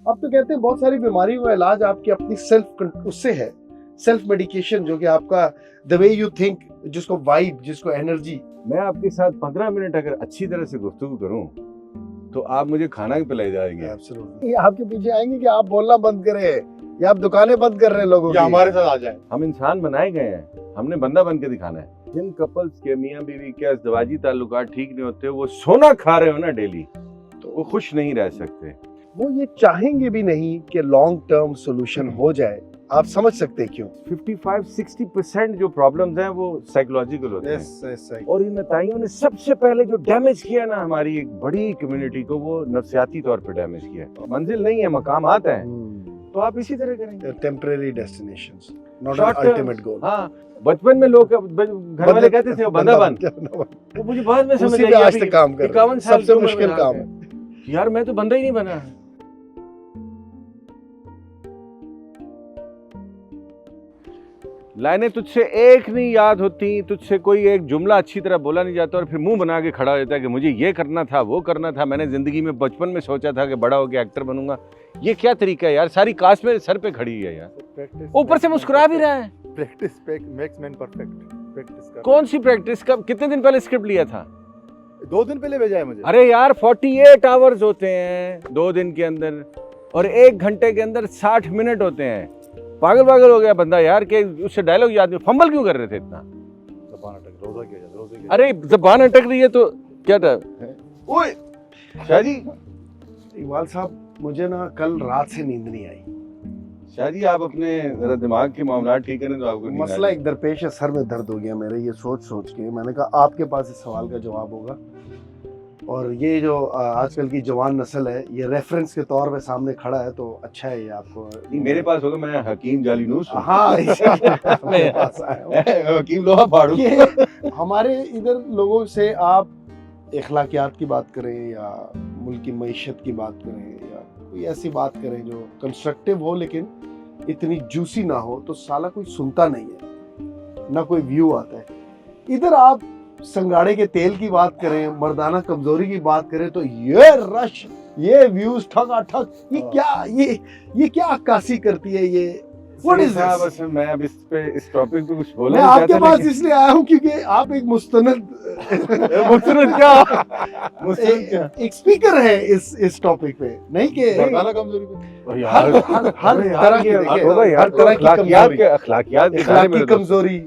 अब तो कहते हैं बहुत सारी बीमारियों का इलाज आपकी अपनी उससे है, सेल्फ मेडिकेशन, जो कि आपका द वे यू थिंक, जिसको वाइब, जिसको एनर्जी। मैं आपके साथ 15 मिनट अगर अच्छी तरह से गुफ्तगू करूं तो आप मुझे खाना भी पिलाई जाएंगे। ये आपके पीछे आएंगे कि आप बोलना बंद करें या आप दुकानें बंद कर रहे हैं लोगों की, हमारे साथ आ जाए। हम इंसान बनाए गए हैं, हमने बंदा बन के दिखाना है। जिन कपल्स के मियाँ बीवी के अज़दवाजी ताल्लुकात ठीक नहीं होते, वो सोना खा रहे हो ना डेली, तो वो खुश नहीं रह सकते। वो ये चाहेंगे भी नहीं कि लॉन्ग टर्म सोल्यूशन हो जाए। आप समझ सकते हैं क्यों? 55-60% जो प्रॉब्लम्स हैं वो साइकोलॉजिकल होते हैं। yes. और इन नताइयों ने सबसे पहले जो डैमेज किया ना हमारी एक बड़ी कम्युनिटी को, वो नफ्सियाती तौर पे डैमेज किया है। मंजिल नहीं है, मकाम आता है, तो आप इसी तरह करेंगे। Temporary destinations, not Short term. Ultimate goal. हाँ, बचपन में लोग घर वाले कहते थे बंदा बन, तो मुझे बाद में समझ आया आज तक काम कर 51 साल सबसे की उम्र मुश्किल में काम है। यार मैं तो बंदा ही नहीं बना। लाइनें तुझसे एक नहीं याद होती, तुझसे कोई एक जुमला अच्छी तरह बोला नहीं जाता और फिर मुंह बना के खड़ा हो जाता है कि मुझे ये करना था, वो करना था, मैंने जिंदगी में बचपन में सोचा था कि बड़ा होकर एक्टर बनूंगा। ये क्या तरीका है यार? सारी कास्ट मेरे सर पे खड़ी है यार, ऊपर से मुस्कुरा भी रहा है। Practice makes man perfect. Practice कर। कौन सी प्रैक्टिस? कब, कितने दिन पहले स्क्रिप्ट लिया था? 2 दिन पहले भेजा है मुझे। अरे यार 48 आवर्स होते हैं 2 दिन के अंदर, और 1 घंटे के अंदर 60 मिनट होते हैं। पागल हो गया बंदा यार कि उससे डायलॉग याद नहीं। फंबल क्यों कर रहे थे इतना? ज़बान अटक, रोज़ा किया जाए, रोज़े किया। अरे जबान अटक रही है तो क्या था? ओए शाहजी, इकबाल साहब, मुझे ना कल रात से नींद नहीं आई। शाहजी आप अपने जरा दिमाग के मामला ठीक करें तो आपको नींद आ मसला जाए। एक दरपेश है, सर में दर्द हो गया मेरे, ये सोच के। मैंने कहा आपके पास इस सवाल का जवाब होगा। और ये जो आजकल की जवान नस्ल है, ये रेफरेंस के तौर पे सामने खड़ा है, तो अच्छा है ये आपको। नहीं, मेरे पास होगा, मैं हकीम जालीनूस हूं। हाँ, इसलिए आपके पास आया हूं। हकीम लोहा फाड़ू। ये हमारे इधर लोगों से आप इखलाकियात की बात करें या मुल्क की मईशत की बात करें या कोई ऐसी बात करें जो कंस्ट्रक्टिव हो लेकिन इतनी जूसी ना हो, तो साला कोई सुनता नहीं है, ना कोई व्यू आता है। इधर आप संगाड़े के तेल की बात करें, मर्दाना कमजोरी की बात करें, तो ये रश, ये व्यूज ठक, ये क्या अक्कासी करती है ये? What is this? बस मैं अब इस टॉपिक पे कुछ बोलना मैं नहीं आपके चाहता, पास लेकिन- इसलिए आया हूँ क्योंकि आप एक मुस्तनद मुस्तनद क्या? एक स्पीकर है इस टॉपिक पे, नहीं कि मर्दाना कमजोरी पे। हर तरह की, देखिए, हर तरह की कमजोरी, अखलाकियात के बारे इखलाकी में कमजोरी,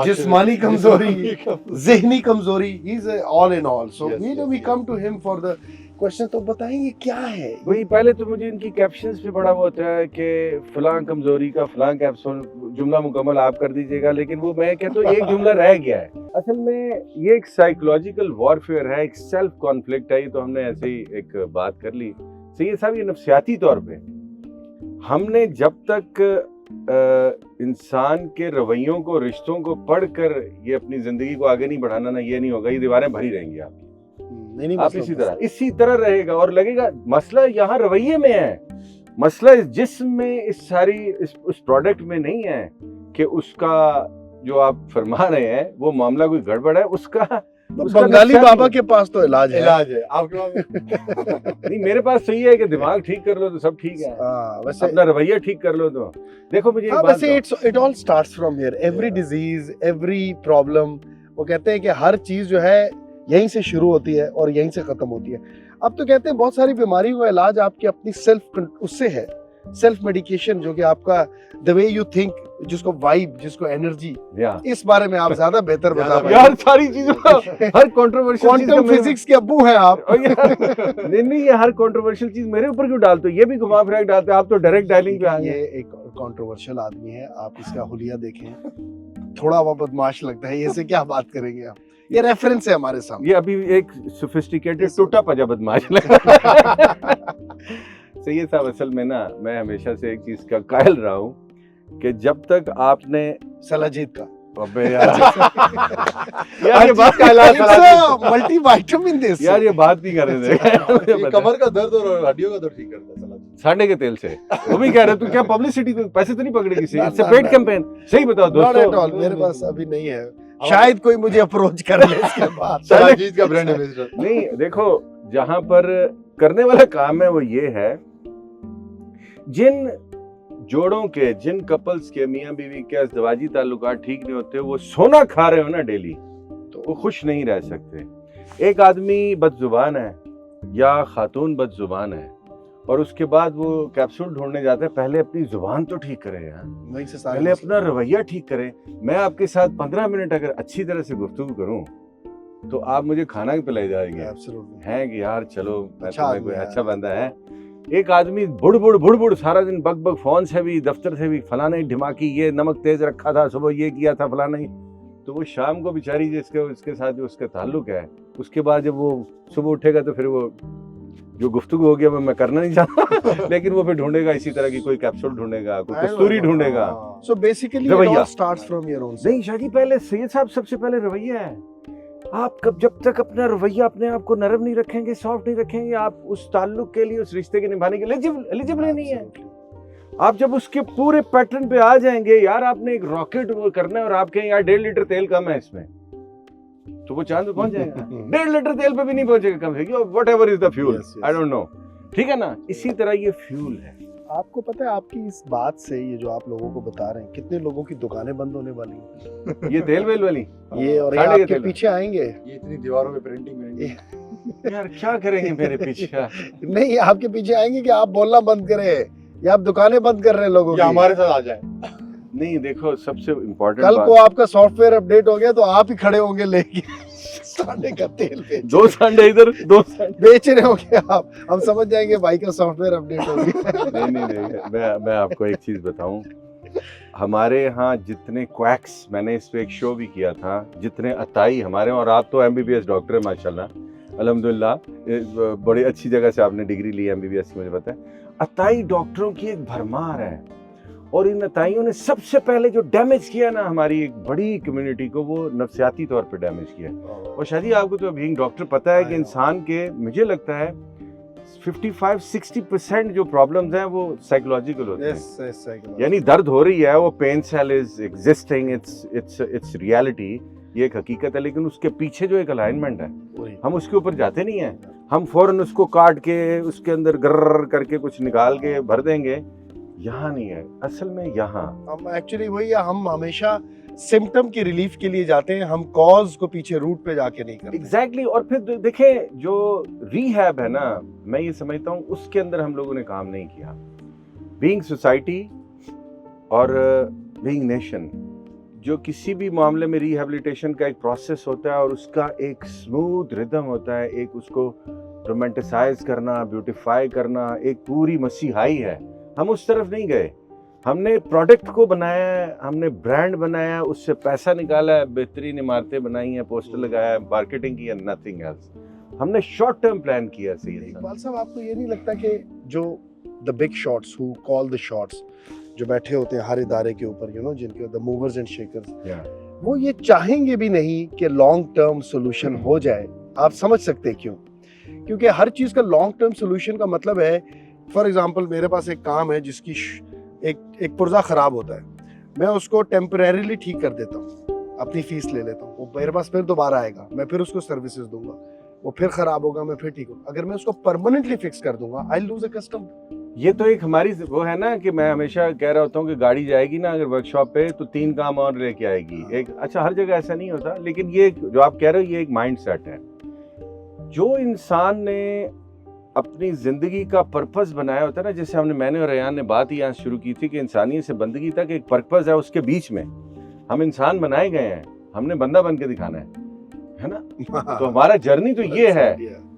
जिस्मानी कमजोरी, ज़हनी कमजोरी, he is all in all. So we come to him for the question. तो बताइए क्या है? वही पहले तो मुझे इनकी कैप्शंस पे बड़ा वो होता है कि फलां कमजोरी का फलां कैप्शन, जुमला मुकम्मल आप कर दीजिएगा, लेकिन वो मैं कहता हूँ एक जुमला रह गया है। असल में ये एक साइकोलॉजिकल वॉरफेयर है, एक सेल्फ कॉन्फ्लिक्ट है। ये तो हमने ऐसे ही एक बात कर ली। सही है साहब, ये नफ्सियाती तौर पे हमने जब तक इंसान के रवैयों को, रिश्तों को पढ़कर ये अपनी जिंदगी को आगे नहीं बढ़ाना ना, ये नहीं होगा, ये दीवारें भरी रहेंगी आपकी। नहीं, आप इसी तरह रहेगा और लगेगा मसला यहाँ रवैये में है, मसला इस जिस्म में, इस सारी उस प्रोडक्ट में नहीं है कि उसका जो आप फरमा रहे हैं वो मामला कोई गड़बड़ है। उसका बंगाली बाबा के पास तो इलाज है। आपके पास नहीं, मेरे पास सही है कि दिमाग ठीक कर लो तो सब ठीक है, वैसे अपना रवैया ठीक कर लो तो। देखो मुझे एक बात वैसे it all starts from here. Every disease, every problem, वो कहते हैं कि हर चीज जो है यहीं से शुरू होती है और यहीं से खत्म होती है। अब तो कहते हैं बहुत सारी बीमारियों का इलाज आपकी अपनी उससे है, सेल्फ मेडिकेशन, जो कि आपका द वे यू थिंक, जिसको वाइब, जिसको एनर्जी। इस बारे में आप ज्यादा बेहतर बता पाएंगे। यार सारी चीजों हर कंट्रोवर्शियल क्वांटम फिजिक्स के अब्बू हैं आप। नहीं, ये हर कंट्रोवर्शियल चीज मेरे ऊपर क्यों डालते हो? ये भी घुमा फिरा के डालते हो, आप तो डायरेक्ट डायलिंग पे आ ये गए। एक कंट्रोवर्शियल आदमी है, आप इसका हुलिया देखें, थोड़ा बहुत बदमाश लगता है, ये से क्या बात करेंगे आप? ये रेफरेंस है हमारे सामने। ये अभी एक सोफिस्टिकेटेड टूटा पजा बदमाश लगा। सही है साहब, असल में ना मैं हमेशा से एक चीज का कायल रहा हूँ कि जब तक आपने सलाजीत का, अबे यार यार ये बात का इलाज मल्टीविटामिन दिस। यार ये बात नहीं कर रहे थे। ये कमर का दर्द और हड्डियों का दर्द ठीक करता है सलाद। सांडे के तेल से वो भी कह रहे तू क्या पब्लिसिटी को पैसे तो नहीं पकड़ेगी? It's a paid campaign. सही बताओ Not at all, दोस्तों। मेरे पास अभी नहीं है, शायद कोई मुझे अप्रोच कर ले इसके बाद। सलाजीत का ब्रांड एम्बेसडर। नहीं देखो, जहां पर करने वाला काम है वो ये है, जिन जोड़ों के, जिन कपल्स के, मियाँ बीवी के अज़दवाजी ताल्लुकात ठीक नहीं होते, वो सोना खा रहे हो ना डेली, तो वो खुश नहीं रह सकते। एक आदमी बदजुबान है या खातून बदजुबान है और उसके बाद वो कैप्सूल ढूंढने जाते हैं, पहले अपनी जुबान तो ठीक करे यार, वहीं से सारे पहले अपना रवैया ठीक करें। मैं आपके साथ 15 मिनट अगर अच्छी तरह से गुफ्तगू करूं तो आप मुझे खाना भी पिलाई जाएंगे, Absolutely. हैं कि यार चलो मैं अच्छा तुम्हें आदमी कोई है। अच्छा बंदा है। एक आदमी बुड़ सारा दिन बक बक, फोन से भी दफ्तर से भी, फलाने ढिमाकी, ये नमक तेज रखा था, सुबह ये किया था फलाना ही, तो वो शाम को बेचारी जिसके उसके साथ जो उसका ताल्लुक है, उसके बाद जब वो सुबह उठेगा तो फिर वो जो गुफ्तगू हो गया वो मैं करना नहीं चाहता लेकिन वो फिर ढूंढेगा इसी तरह की, कोई कैप्सूल ढूंढेगा, कोई कस्तूरी ढूंढेगा। So basically it रवैया। all starts from your own side. नहीं शादी, पहले सैयद साहब सबसे पहले रवैया है। आप कब जब तक अपना रवैया, अपने आप को नरम नहीं रखेंगे, सॉफ्ट नहीं रखेंगे, आप उस ताल्लुक के लिए, उस रिश्ते के निभाने के लिए एलिजिबल नहीं है। आप जब उसके पूरे पैटर्न पे आ जाएंगे, यार आपने एक रॉकेट वो करना है और आप कहें यार 1.5 लीटर तेल कम है इसमें, तो वो चांद पे पहुंच जाएगा। 1.5 लीटर तेल पे भी नहीं पहुंचेगा कम से कम, whatever is the fuel, Yes, yes. I don't know, ठीक है ना। इसी तरह ये फ्यूल है। आपको पता है आपकी इस बात से, ये जो आप लोगों को बता रहे हैं, कितने लोगों की दुकानें बंद होने वाली हैं? ये तेल वेल वाली, ये और ये साढ़े के आपके तेल। पीछे आएंगे। ये इतनी दीवारों पे प्रिंटिंग यार क्या करेंगे मेरे पीछे। नहीं, आपके पीछे आएंगे कि आप बोलना बंद करें या आप दुकानें बंद कर रहे हैं लोगों या की। हमारे साथ आ जाए। नहीं देखो, सबसे इम्पोर्टेंट कल को आपका सॉफ्टवेयर अपडेट हो गया तो आप ही खड़े होंगे लेके सांडे का तेल दो सांडे इधर, दो सांडे बेच रहे होंगे आप, हम समझ जाएंगे भाई का सॉफ्टवेयर अपडेट हो गया। नहीं, मैं आपको एक चीज बताऊं, हमारे यहाँ जितने क्वैक्स, मैंने इस पे एक शो भी किया था, जितने अताई हमारे, और आप तो एमबीबीएस डॉक्टर है माशाल्लाह, अल्हम्दुलिल्लाह, बड़ी अच्छी जगह से आपने डिग्री ली एमबीबीएस की, मुझे पता है। अताई डॉक्टरों की एक भरमार है, और इन अताइयों ने सबसे पहले जो डैमेज किया ना हमारी एक बड़ी कम्युनिटी को, वो नफ्सियाती तौर पे डैमेज किया। और शादी, आपको तो बीइंग डॉक्टर पता है कि इंसान के, मुझे लगता है 55-60% जो प्रॉब्लम्स हैं वो साइकोलॉजिकल होते हैं। यानी दर्द हो रही है, वो pain cell is existing, it's reality, ये एक हकीकत है, लेकिन उसके पीछे जो एक अलाइनमेंट है, हम उसके ऊपर जाते नहीं हैं। हम फौरन उसको काट के उसके अंदर गर्र करके कुछ निकाल के भर देंगे, यहाँ नहीं है असल में। यहाँ हम एक्चुअली वही है, हम हमेशा सिम्टम की रिलीफ के लिए जाते हैं, हम कॉज को पीछे रूट पे जाके नहीं करते। एग्जैक्टली। और फिर देखें, जो रीहैब है ना, मैं ये समझता हूँ उसके अंदर हम लोगों ने काम नहीं किया। बीइंग सोसाइटी और बीइंग नेशन, जो किसी भी मामले में रिहैबिलिटेशन का एक प्रोसेस होता है और उसका एक स्मूथ रिदम होता है, एक उसको रोमांटिसाइज करना, ब्यूटिफाई करना, एक पूरी मसीहाई है। हम उस तरफ नहीं गए। हमने प्रोडक्ट को बनाया है, हमने ब्रांड बनाया है, उससे पैसा निकाला है, बेहतरीन इमारतें बनाई हैं, पोस्टर लगाया है, मार्केटिंग की है, नथिंग एल्स। हमने शॉर्ट टर्म प्लान किया। सही है इकबाल साहब, आपको ये नहीं लगता कि जो the big shots who call the shots, जो बैठे होते हैं हर इदारे के ऊपर, यू नो, जिनके द मूवर्स एंड शेकर्स, वो ये चाहेंगे भी नहीं कि लॉन्ग टर्म सॉल्यूशन हो जाए? आप समझ सकते हैं क्यों? क्योंकि हर चीज का लॉन्ग टर्म सॉल्यूशन का मतलब है, फॉर एग्जांपल मेरे पास एक काम है जिसकी एक पुर्जा खराब होता है, मैं उसको टेम्परेरीली ठीक कर देता हूँ, अपनी फीस ले लेता हूँ, वो मेरे पास फिर दोबारा आएगा, मैं फिर उसको सर्विसेज दूंगा, वो फिर खराब होगा, मैं फिर ठीक हूँ। अगर मैं उसको परमानेंटली फिक्स कर दूंगा, आई लूज अ कस्टमर। ये तो एक हमारी वो है ना कि मैं हमेशा कह रहा होता हूँ कि गाड़ी जाएगी ना अगर वर्कशॉप पे तो 3 काम और लेके आएगी। एक अच्छा, हर जगह ऐसा नहीं होता, लेकिन ये जो आप कह रहे हो ये एक माइंड सेट है। जो इंसान ने अपनी जिंदगी का पर्पस बनाया होता है ना, जैसे मैंने और रेयान ने बात ही यहाँ शुरू की थी कि इंसानियत से बंदगी तक एक पर्पस है, उसके बीच में हम इंसान बनाए गए हैं, हमने बंदा बन के दिखाना है ना। तो हमारा जर्नी तो ये है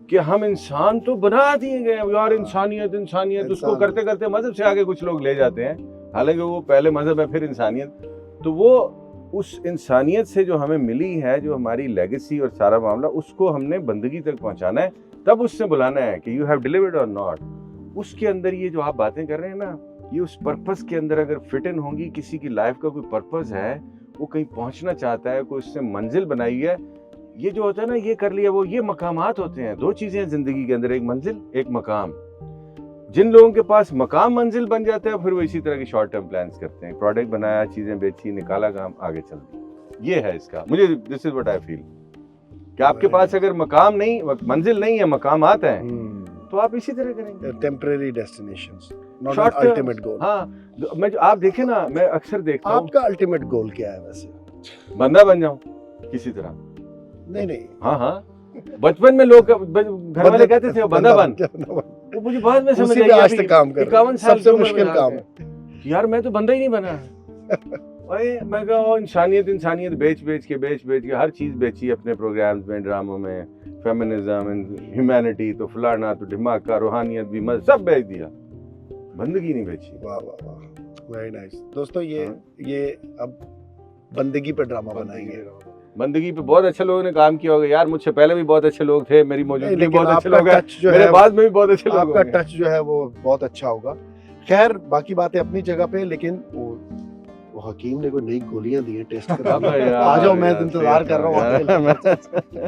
कि हम इंसान तो बना दिए गए हैं यार, इंसानियत इंसानियत, उसको करते करते मजहब से आगे कुछ लोग ले जाते हैं, हालांकि वो पहले मजहब है फिर इंसानियत। तो वो उस इंसानियत से जो हमें मिली है, जो हमारी लेगेसी और सारा मामला, उसको हमने बंदगी तक पहुंचाना है, तब उससे बुलाना है कि यू हैव डिलीवर्ड और नॉट। उसके अंदर ये जो आप बातें कर रहे हैं ना, ये उस पर्पस के अंदर अगर फिट इन होंगी, किसी की लाइफ का कोई पर्पस है, वो कहीं पहुंचना चाहता है, कोई उससे मंजिल बनाई है, ये जो होता है ना, ये कर लिया, वो ये मकामात होते हैं। 2 चीजें हैं जिंदगी के अंदर, एक मंजिल, एक मकाम। जिन लोगों के पास मकाम मंजिल बन जाता है, फिर वो इसी तरह के शॉर्ट टर्म प्लान्स करते हैं, प्रोडक्ट बनाया, चीजें बेची, निकाला, काम आगे चल दी। ये है इसका, मुझे this is what I feel कि आपके पास अगर मकाम नहीं, मंजिल नहीं है, मकामात हैं, तो आप इसी तरह करेंगे। Temporary destinations, not Short term. Ultimate goal. हाँ, मैं आप देखे ना, मैं अक्सर देखता हूँ आपका अल्टीमेट गोल क्या है वैसे? बंदा बन जाऊं किसी तरह। नहीं हाँ हाँ, बचपन में लोग घर वाले कहते थे बंदा बन, वो मुझे बाद में समझ उसी पे आई आज तक काम कर रहे हैं। 51 साल सबसे की उम्र मुश्किल में काम आके, यार मैं तो बंदा ही नहीं बना। अरे मैं कहा वो इंसानियत बेच के हर चीज बेची अपने प्रोग्राम्स में, ड्रामों में, फेमिनिज्म एंड ह्यूमैनिटी, तो फलाना तो ढिमाका, रूहानियत भी मत सब बेच दिया, बंदगी नहीं बेची। वाह वाह वाह, वेरी नाइस। दोस्तों ये अब बंदगी पे ड्रामा बनाएंगे। बंदगी पे बहुत अच्छे लोगों ने काम किया होगा यार, मुझसे पहले भी बहुत अच्छे लोग थे, मेरी मौजूदगी लेकिन बहुत अच्छे आपका लोग हैं, टच जो मेरे है, बाद में भी बहुत अच्छे लोग आपका होंगे। टच जो है वो बहुत अच्छा होगा। खैर बाकी बातें अपनी जगह पे, लेकिन वो हकीम ने कोई नई गोलियां दी हैं टेस्ट अब करने। यार, आ जाओ, मैं यार, इंतजार कर रहा हूँ यार, आपके लिए।